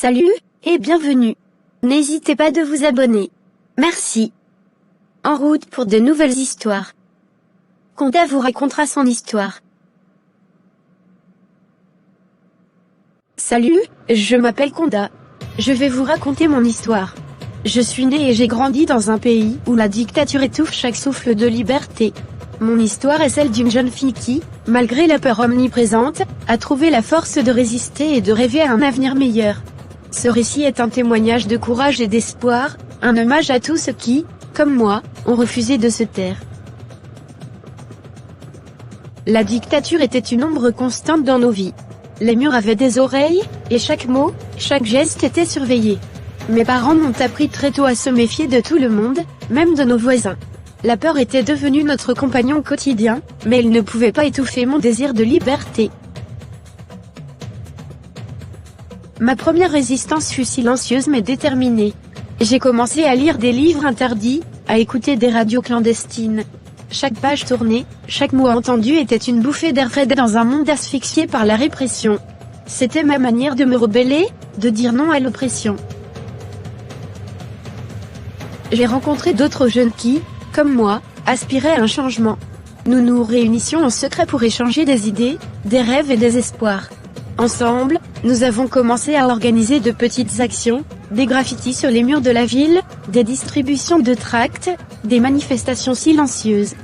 Salut, et bienvenue. N'hésitez pas de vous abonner. Merci. En route pour de nouvelles histoires. Conda vous racontera son histoire. Salut, je m'appelle Conda. Je vais vous raconter mon histoire. Je suis née et j'ai grandi dans un pays où la dictature étouffe chaque souffle de liberté. Mon histoire est celle d'une jeune fille qui, malgré la peur omniprésente, a trouvé la force de résister et de rêver à un avenir meilleur. Ce récit est un témoignage de courage et d'espoir, un hommage à tous ceux qui, comme moi, ont refusé de se taire. La dictature était une ombre constante dans nos vies. Les murs avaient des oreilles, et chaque mot, chaque geste était surveillé. Mes parents m'ont appris très tôt à se méfier de tout le monde, même de nos voisins. La peur était devenue notre compagnon quotidien, mais elle ne pouvait pas étouffer mon désir de liberté. Ma première résistance fut silencieuse mais déterminée. J'ai commencé à lire des livres interdits, à écouter des radios clandestines. Chaque page tournée, chaque mot entendu était une bouffée d'air frais dans un monde asphyxié par la répression. C'était ma manière de me rebeller, de dire non à l'oppression. J'ai rencontré d'autres jeunes qui, comme moi, aspiraient à un changement. Nous nous réunissions en secret pour échanger des idées, des rêves et des espoirs. Ensemble, nous avons commencé à organiser de petites actions, des graffitis sur les murs de la ville, des distributions de tracts, des manifestations silencieuses.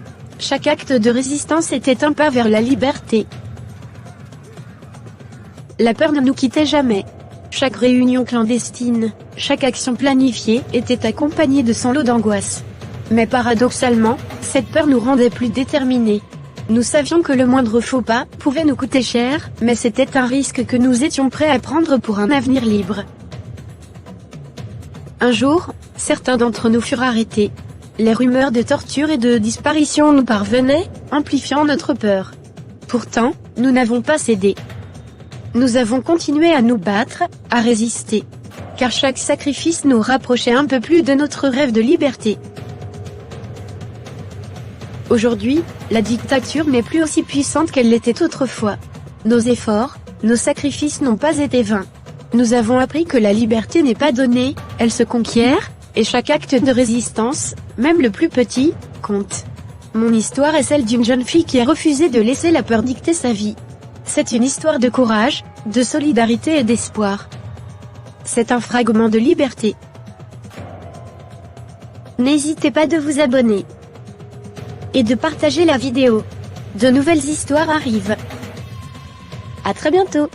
Chaque acte de résistance était un pas vers la liberté. La peur ne nous quittait jamais. Chaque réunion clandestine, chaque action planifiée était accompagnée de son lot d'angoisse. Mais paradoxalement, cette peur nous rendait plus déterminés. Nous savions que le moindre faux pas pouvait nous coûter cher, mais c'était un risque que nous étions prêts à prendre pour un avenir libre. Un jour, certains d'entre nous furent arrêtés. Les rumeurs de torture et de disparition nous parvenaient, amplifiant notre peur. Pourtant, nous n'avons pas cédé. Nous avons continué à nous battre, à résister. Car chaque sacrifice nous rapprochait un peu plus de notre rêve de liberté. Aujourd'hui, la dictature n'est plus aussi puissante qu'elle l'était autrefois. Nos efforts, nos sacrifices n'ont pas été vains. Nous avons appris que la liberté n'est pas donnée, elle se conquiert, et chaque acte de résistance, même le plus petit, compte. Mon histoire est celle d'une jeune fille qui a refusé de laisser la peur dicter sa vie. C'est une histoire de courage, de solidarité et d'espoir. C'est un fragment de liberté. N'hésitez pas de vous abonner. Et de partager la vidéo. De nouvelles histoires arrivent. À très bientôt.